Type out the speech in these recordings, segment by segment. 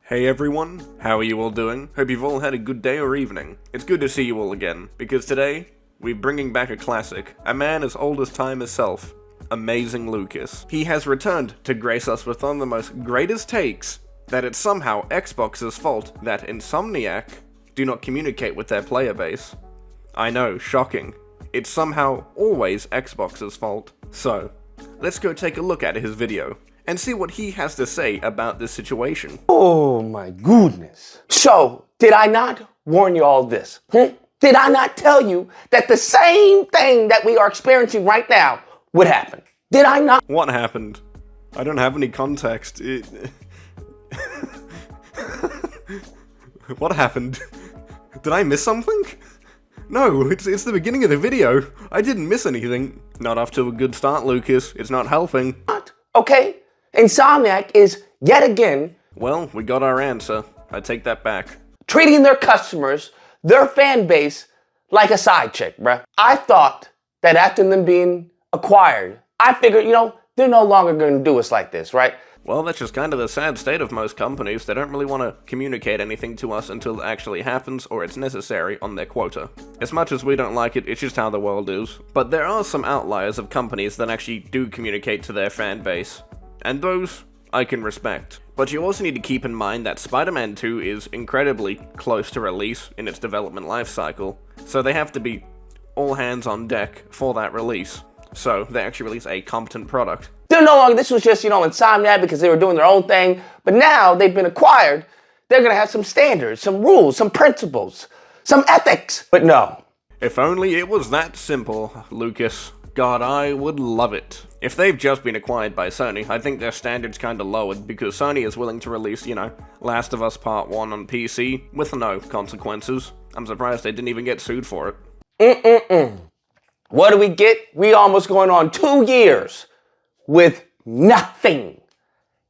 Hey everyone, how are you all doing? Hope you've all had a good day or evening. It's good to see you all again, because today, we're bringing back a classic, a man as old as time itself, Amazing Lucas. He has returned to grace us with one of the most greatest takes, that it's somehow Xbox's fault that Insomniac do not communicate with their player base. I know, shocking. It's somehow always Xbox's fault. So, let's go take a look at his video and see what he has to say about this situation. Oh my goodness. So, did I not warn you all this? Did I not tell you that the same thing that we are experiencing right now would happen? Did I not? What happened? I don't have any context. What happened? Did I miss something? No, it's the beginning of the video. I didn't miss anything. Not off to a good start, Lucas. It's not helping. Okay. Insomniac is, yet again, well, we got our answer. I take that back. treating their customers, their fan base, like a side chick, bruh. I thought that after them being acquired, I figured, they're no longer going to do us like this, right? Well, that's just kind of the sad state of most companies. They don't really want to communicate anything to us until it actually happens or it's necessary on their quota. As much as we don't like it, it's just how the world is. But there are some outliers of companies that actually do communicate to their fan base. And those, I can respect. But you also need to keep in mind that Spider-Man 2 is incredibly close to release in its development life cycle, so they have to be all hands on deck for that release. So they actually release a competent product. They're no longer, this was just, Insomniac because they were doing their own thing, but now they've been acquired, they're gonna have some standards, some rules, some principles, some ethics, but no. If only it was that simple, Lucas. God, I would love it. If they've just been acquired by Sony, I think their standards kinda lowered because Sony is willing to release, Last of Us Part 1 on PC with no consequences. I'm surprised they didn't even get sued for it. What do we get? We almost going on 2 years with nothing.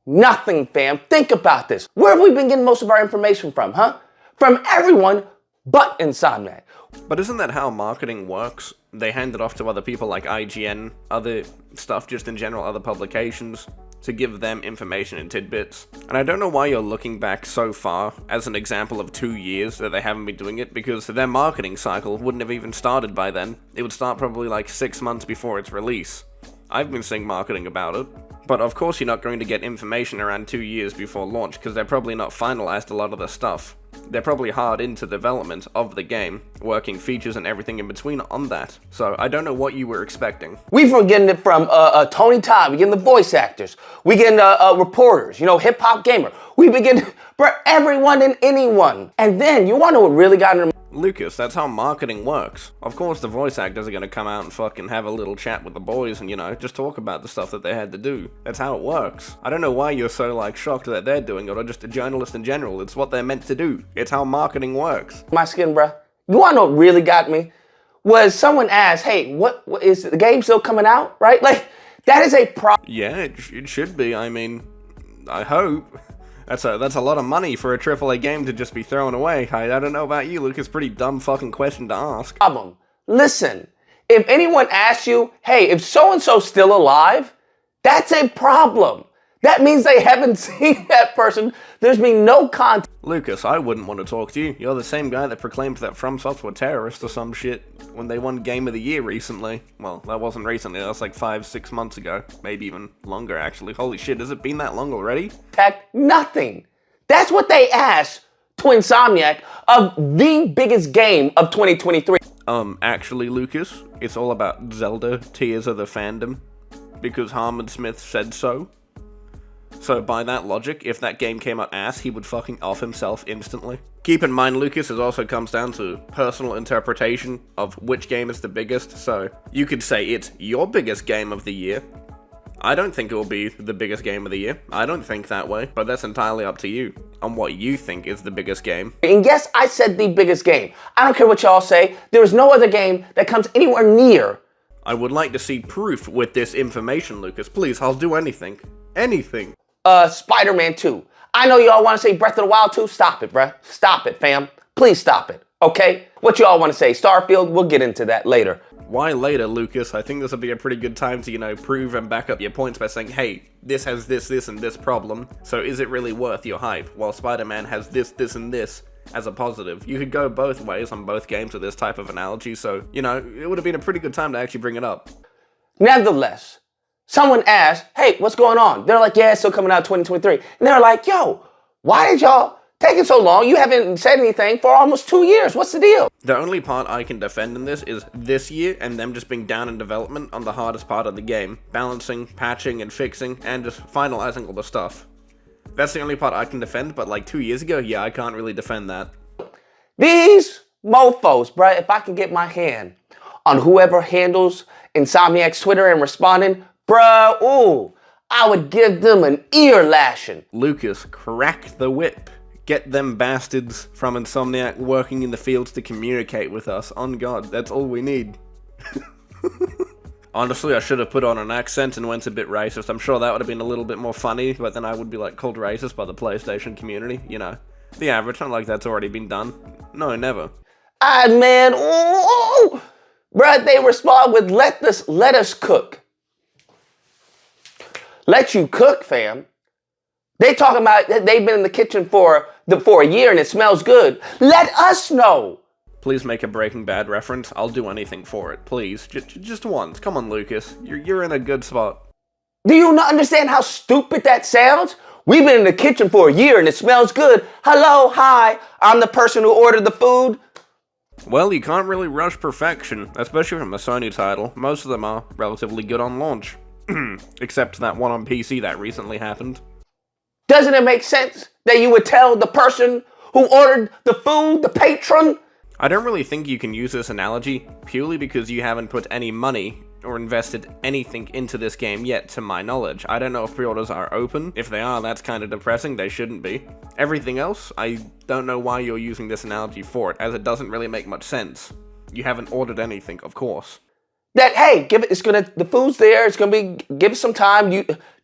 Nothing, fam. Think about this. Where have we been getting most of our information from, huh? From everyone but Insomniac. But isn't that how marketing works? They hand it off to other people like IGN, other stuff just in general, other publications, to give them information and tidbits. And I don't know why you're looking back so far as an example of 2 years that they haven't been doing it, because their marketing cycle wouldn't have even started by then. It would start probably like 6 months before its release. I've been seeing marketing about it. But of course you're not going to get information around 2 years before launch, because they're probably not finalized a lot of the stuff. They're probably hard into development of the game, working features and everything in between on that. So I don't know what you were expecting. We've been getting it from Tony Todd, we getting the voice actors, we getting reporters, hip hop gamer. We've been getting for everyone and anyone. And then you want to know what really got in Lucas, that's how marketing works. Of course the voice actors are gonna come out and fucking have a little chat with the boys and, just talk about the stuff that they had to do. That's how it works. I don't know why you're so, shocked that they're doing it, or just a journalist in general. It's what they're meant to do. It's how marketing works. my skin, bruh? You want to know what really got me? Was someone asked, hey, what is the game still coming out, right? That is a problem. Yeah, it should be. I mean, I hope. That's a lot of money for a AAA game to just be thrown away. I don't know about you, Luke. It's a pretty dumb fucking question to ask. Problem. Listen, if anyone asks you, hey, if so-and-so's still alive, that's a problem. That means they haven't seen that person. There's been no contact. Lucas, I wouldn't want to talk to you. You're the same guy that proclaimed that FromSoft were terrorists or some shit when they won Game of the Year recently. Well, that wasn't recently. That was like 5-6 months ago. Maybe even longer, actually. Holy shit, has it been that long already? Nothing. That's what they asked to Insomniac of the biggest game of 2023. Actually, Lucas, it's all about Zelda Tears of the Fandom. Because Harmon Smith said so. So by that logic, if that game came out ass, he would fucking off himself instantly. Keep in mind, Lucas, it also comes down to personal interpretation of which game is the biggest, so you could say it's your biggest game of the year. I don't think it will be the biggest game of the year. I don't think that way, but that's entirely up to you on what you think is the biggest game. And yes, I said the biggest game. I don't care what y'all say. There is no other game that comes anywhere near. I would like to see proof with this information, Lucas. Please, I'll do anything. Anything. Spider-Man 2. I know y'all want to say Breath of the Wild 2. Stop it, bruh. Stop it, fam. Please stop it, okay? What y'all want to say? Starfield? We'll get into that later. Why later, Lucas? I think this would be a pretty good time to, prove and back up your points by saying, hey, this has this, and this problem, so is it really worth your hype? While Spider-Man has this, and this as a positive. You could go both ways on both games with this type of analogy, so, it would have been a pretty good time to actually bring it up. Nevertheless, someone asked, hey, what's going on? They're like, yeah, it's still coming out 2023. And they're like, yo, why did y'all taking so long? You haven't said anything for almost 2 years. What's the deal? The only part I can defend in this is this year and them just being down in development on the hardest part of the game. Balancing, patching, and fixing, and just finalizing all the stuff. That's the only part I can defend, but like 2 years ago, yeah, I can't really defend that. These mofos, bruh, if I can get my hand on whoever handles Insomniac's Twitter and responding, bruh, ooh, I would give them an ear lashing. Lucas, crack the whip. Get them bastards from Insomniac working in the fields to communicate with us. On God, that's all we need. Honestly, I should have put on an accent and went a bit racist. I'm sure that would have been a little bit more funny, but then I would be called racist by the PlayStation community. The average, not like that's already been done. No, never. Man, ooh, bruh, they respond with, let us cook. Let you cook, fam. They talking about they've been in the kitchen for a year and it smells good. Let us know. Please make a Breaking Bad reference. I'll do anything for it. Please. Just once. Come on, Lucas. You're in a good spot. Do you not understand how stupid that sounds? We've been in the kitchen for a year and it smells good. Hello, hi. I'm the person who ordered the food. Well, you can't really rush perfection, especially from a Sony title. Most of them are relatively good on launch. Except that one on PC that recently happened. Doesn't it make sense that you would tell the person who ordered the food, the patron? I don't really think you can use this analogy, purely because you haven't put any money or invested anything into this game yet, to my knowledge. I don't know if pre-orders are open. If they are, that's kind of depressing. They shouldn't be. Everything else, I don't know why you're using this analogy for it, as it doesn't really make much sense. You haven't ordered anything, of course. That, hey, the food's there, it's gonna be, give it some time,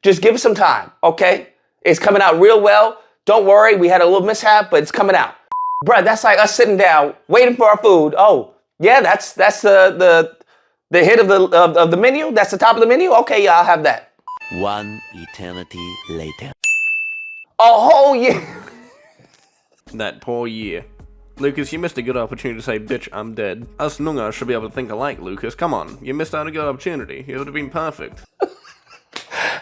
just give it some time, okay? It's coming out real well. Don't worry, we had a little mishap, but it's coming out. Bruh, that's like us sitting down, waiting for our food. Oh, yeah, that's the hit of the menu? That's the top of the menu? Okay, yeah, I'll have that. One eternity later. A whole year. That poor year. Lucas, you missed a good opportunity to say, bitch, I'm dead. Us Nunga should be able to think alike, Lucas. Come on, you missed out a good opportunity. It would have been perfect.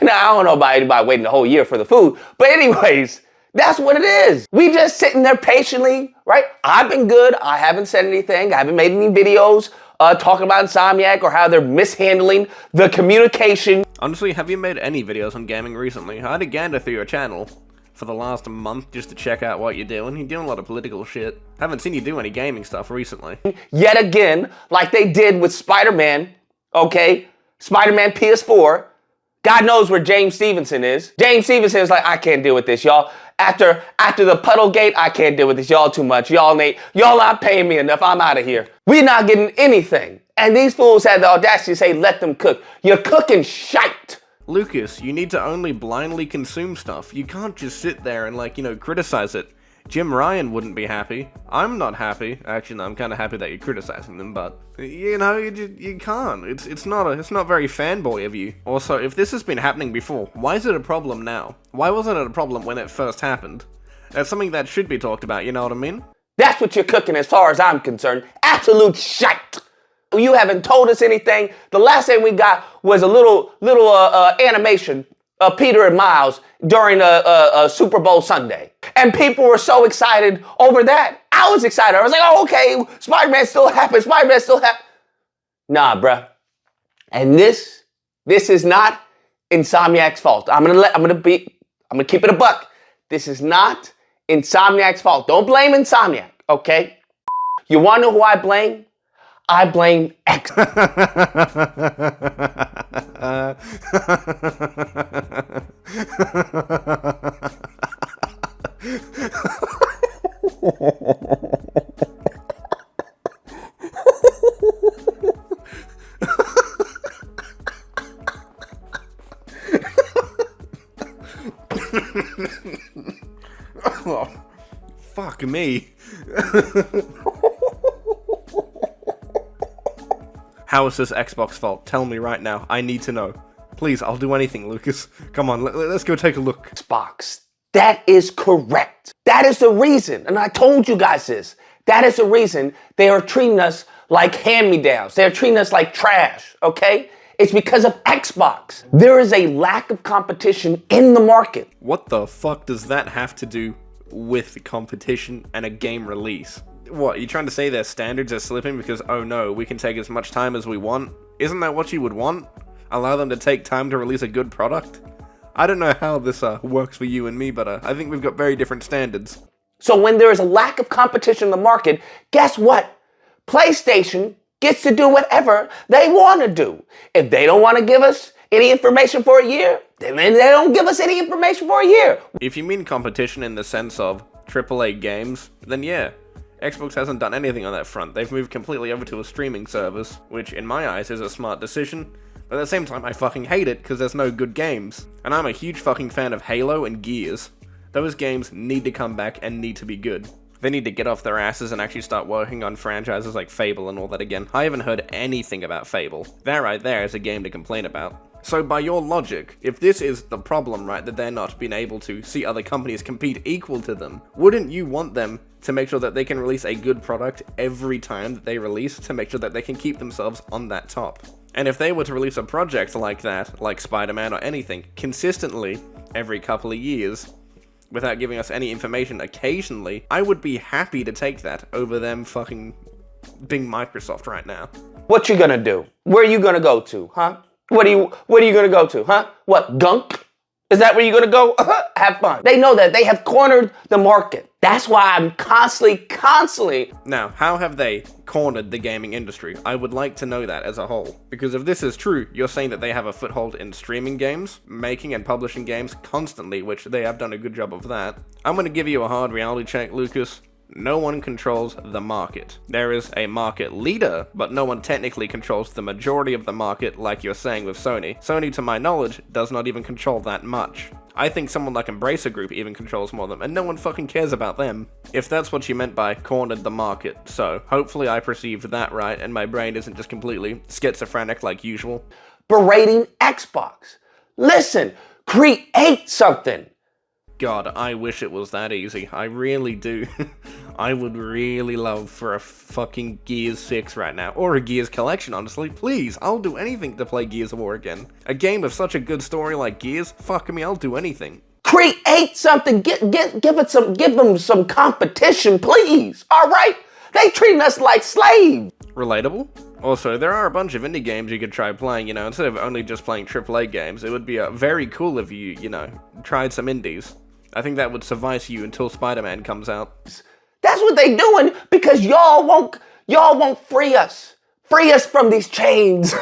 Now, I don't know about anybody waiting a whole year for the food, but anyways, that's what it is. We just sitting there patiently, right? I've been good. I haven't said anything. I haven't made any videos talking about Insomniac or how they're mishandling the communication. Honestly, have you made any videos on gaming recently? I had a gander through your channel for the last month just to check out what you're doing. You're doing a lot of political shit. Haven't seen you do any gaming stuff recently. Yet again, like they did with Spider-Man, okay? Spider-Man PS4. God knows where James Stevenson is. James Stevenson is like, I can't deal with this, y'all. After the Puddlegate, I can't deal with this. Y'all too much. Y'all not paying me enough. I'm out of here. We're not getting anything. And these fools had the audacity to say, let them cook. You're cooking shite. Lucas, you need to only blindly consume stuff. You can't just sit there and, criticize it. Jim Ryan wouldn't be happy. I'm not happy. Actually, no, I'm kind of happy that you're criticizing them, but, you can't. It's not very fanboy of you. Also, if this has been happening before, why is it a problem now? Why wasn't it a problem when it first happened? That's something that should be talked about, you know what I mean? That's what you're cooking as far as I'm concerned. Absolute shite. You haven't told us anything. The last thing we got was a little animation of Peter and Miles during a Super Bowl Sunday. And people were so excited over that. I was excited. I was like, oh, okay, Spider-Man still happens. Spider-Man still happens. Nah, bruh. And this is not Insomniac's fault. I'm gonna keep it a buck. This is not Insomniac's fault. Don't blame Insomniac, okay? You wanna know who I blame? I blame X. Oh, fuck me. How is this Xbox fault? Tell me right now. I need to know. Please, I'll do anything, Lucas. Come on, let's go take a look. Xbox. That is correct. That is the reason, and I told you guys this. That is the reason they are treating us like hand-me-downs. They're treating us like trash, okay? It's because of Xbox. There is a lack of competition in the market. What the fuck does that have to do with competition and a game release? What, you trying to say their standards are slipping because, oh no, we can take as much time as we want? Isn't that what you would want? Allow them to take time to release a good product? I don't know how this works for you and me, but I think we've got very different standards. So when there is a lack of competition in the market, guess what? PlayStation gets to do whatever they want to do. If they don't want to give us any information for a year, then they don't give us any information for a year. If you mean competition in the sense of AAA games, then yeah. Xbox hasn't done anything on that front. They've moved completely over to a streaming service, which in my eyes is a smart decision. But at the same time, I fucking hate it because there's no good games. And I'm a huge fucking fan of Halo and Gears. Those games need to come back and need to be good. They need to get off their asses and actually start working on franchises like Fable and all that again. I haven't heard anything about Fable. That right there is a game to complain about. So by your logic, if this is the problem, right, that they're not being able to see other companies compete equal to them, wouldn't you want them to make sure that they can release a good product every time that they release to make sure that they can keep themselves on that top? And if they were to release a project like that, like Spider-Man or anything, consistently every couple of years, without giving us any information occasionally, I would be happy to take that over them fucking being Microsoft right now. What you gonna do? Where you gonna go to, huh? What are you gonna go to, huh? What, gunk? Is that where you're gonna go? Have fun. They know that. They have cornered the market. That's why I'm constantly... Now, how have they cornered the gaming industry? I would like to know that as a whole. Because if this is true, you're saying that they have a foothold in streaming games, making and publishing games constantly, which they have done a good job of that. I'm gonna give you a hard reality check, Lucas. No one controls the market. There is a market leader, but no one technically controls the majority of the market like you're saying with Sony. Sony, to my knowledge, does not even control that much. I think someone like Embracer Group even controls more of them, and no one fucking cares about them. If that's what you meant by cornered the market. So, hopefully I perceived that right, and my brain isn't just completely schizophrenic like usual. Berating Xbox. Listen, create something. God, I wish it was that easy. I really do. I would really love for a fucking Gears 6 right now. Or a Gears collection, honestly. Please, I'll do anything to play Gears of War again. A game with such a good story like Gears, fuck me, I'll do anything. Create something. Give them some competition, please. All right? They treating us like slaves. Relatable? Also, there are a bunch of indie games you could try playing, instead of only just playing AAA games. It would be very cool if you, tried some indies. I think that would suffice you until Spider-Man comes out. That's what they doing because y'all won't free us. Free us from these chains.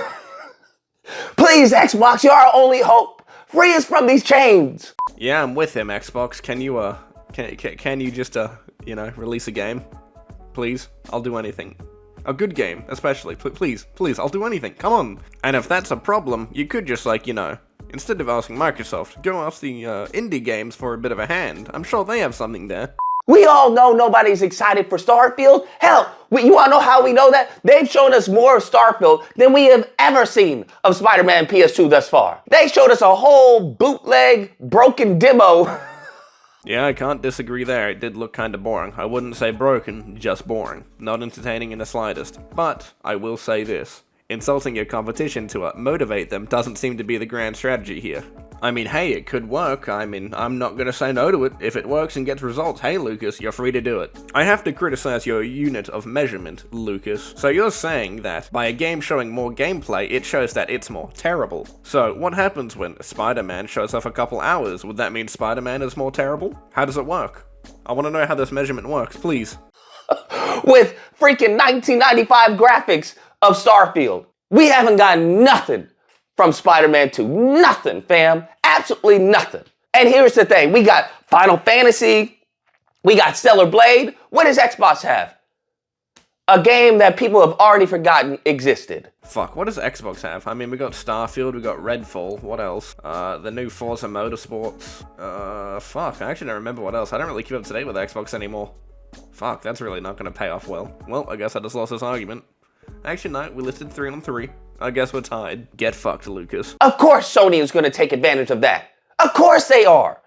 Please, Xbox, you're our only hope. Free us from these chains. Yeah, I'm with him, Xbox. Can you, can you just, release a game? Please? I'll do anything. A good game, especially. Please, I'll do anything. Come on. And if that's a problem, you could just, instead of asking Microsoft, go ask the indie games for a bit of a hand. I'm sure they have something there. We all know nobody's excited for Starfield. Hell, you want to know how we know that? They've shown us more of Starfield than we have ever seen of Spider-Man PS2 thus far. They showed us a whole bootleg, broken demo. Yeah, I can't disagree there. It did look kinda boring. I wouldn't say broken, just boring. Not entertaining in the slightest. But, I will say this. Insulting your competition to motivate them doesn't seem to be the grand strategy here. I mean, hey, it could work. I'm not gonna say no to it. If it works and gets results, hey, Lucas, you're free to do it. I have to criticize your unit of measurement, Lucas. So you're saying that by a game showing more gameplay, it shows that it's more terrible. So what happens when Spider-Man shows off a couple hours? Would that mean Spider-Man is more terrible? How does it work? I want to know how this measurement works, please. With freaking 1995 graphics of Starfield. We haven't gotten nothing from Spider-Man 2. Nothing, fam. Absolutely nothing. And here's the thing. We got Final Fantasy. We got Stellar Blade. What does Xbox have? A game that people have already forgotten existed. Fuck, what does Xbox have? I mean, we got Starfield, we got Redfall, what else? The new Forza Motorsports. Fuck, I actually don't remember what else. I don't really keep up to date with Xbox anymore. Fuck, that's really not gonna pay off well. Well, I guess I just lost this argument. Actually, no, we listed 3 on 3. I guess we're tied. Get fucked, Lucas. Of course Sony is going to take advantage of that. Of course they are.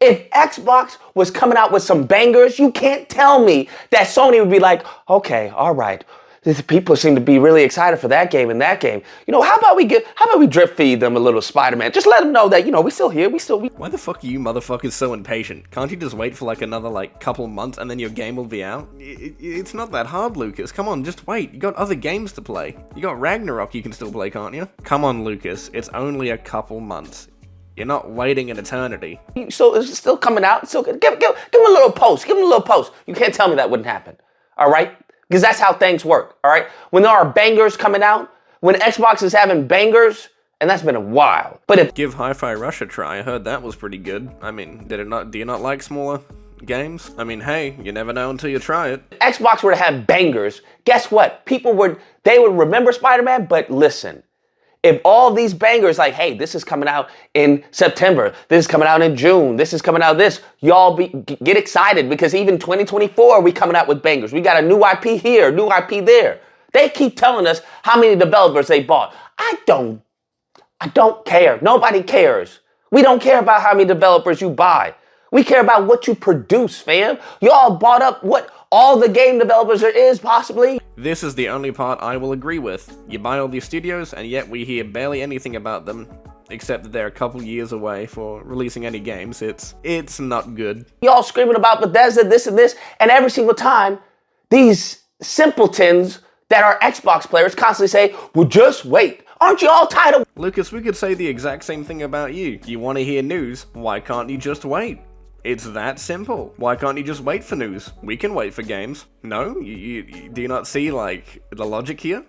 If Xbox was coming out with some bangers, you can't tell me that Sony would be like, okay, all right. These people seem to be really excited for that game and that game. You know, how about we drip feed them a little Spider-Man? Just let them know that, you know, we still here, Why the fuck are you motherfuckers so impatient? Can't you just wait for like another couple months and then your game will be out? It's not that hard, Lucas. Come on, just wait. You got other games to play. You got Ragnarok you can still play, can't you? Come on, Lucas. It's only a couple months. You're not waiting an eternity. So it's still coming out. So give him a little post. Give him a little post. You can't tell me that wouldn't happen. All right? Because that's how things work. All right? When there are bangers coming out, when Xbox is having bangers, and that's been a while. But if give Hi-Fi Rush a try. I heard that was pretty good. I mean, do you not like smaller games? I mean, hey, you never know until you try it. Xbox were to have bangers, guess what? They would remember Spider-Man, but listen. If all these bangers like, hey, this is coming out in September, this is coming out in June, this is coming out y'all get excited because even 2024 we coming out with bangers. We got a new IP here, new IP there. They keep telling us how many developers they bought. I don't care. Nobody cares. We don't care about how many developers you buy. We care about what you produce, fam. Y'all bought up what all the game developers there is, possibly. This is the only part I will agree with. You buy all these studios, and yet we hear barely anything about them, except that they're a couple years away for releasing any games. It's not good. Y'all screaming about Bethesda, this and this, and every single time, these simpletons that are Xbox players constantly say, well, just wait. Aren't you all tired of... Lucas, we could say the exact same thing about you. You want to hear news? Why can't you just wait? It's that simple. Why can't you just wait for news? We can wait for games. No? Do you not see, the logic here?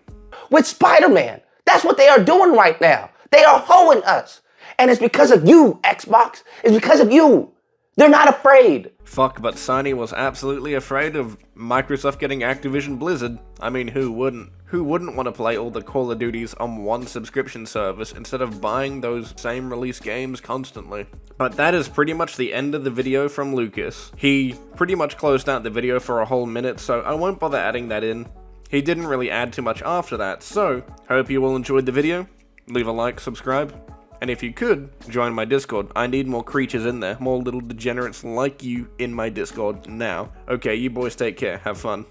With Spider-Man. That's what they are doing right now. They are hoeing us. And it's because of you, Xbox. It's because of you. They're not afraid. Fuck, but Sony was absolutely afraid of Microsoft getting Activision Blizzard. I mean, who wouldn't? Who wouldn't want to play all the Call of Duties on one subscription service instead of buying those same release games constantly? But that is pretty much the end of the video from Lucas. He pretty much closed out the video for a whole minute, so I won't bother adding that in. He didn't really add too much after that, so hope you all enjoyed the video. Leave a like, subscribe. And if you could, join my Discord. I need more creatures in there, more little degenerates like you in my Discord now. Okay, you boys take care, have fun.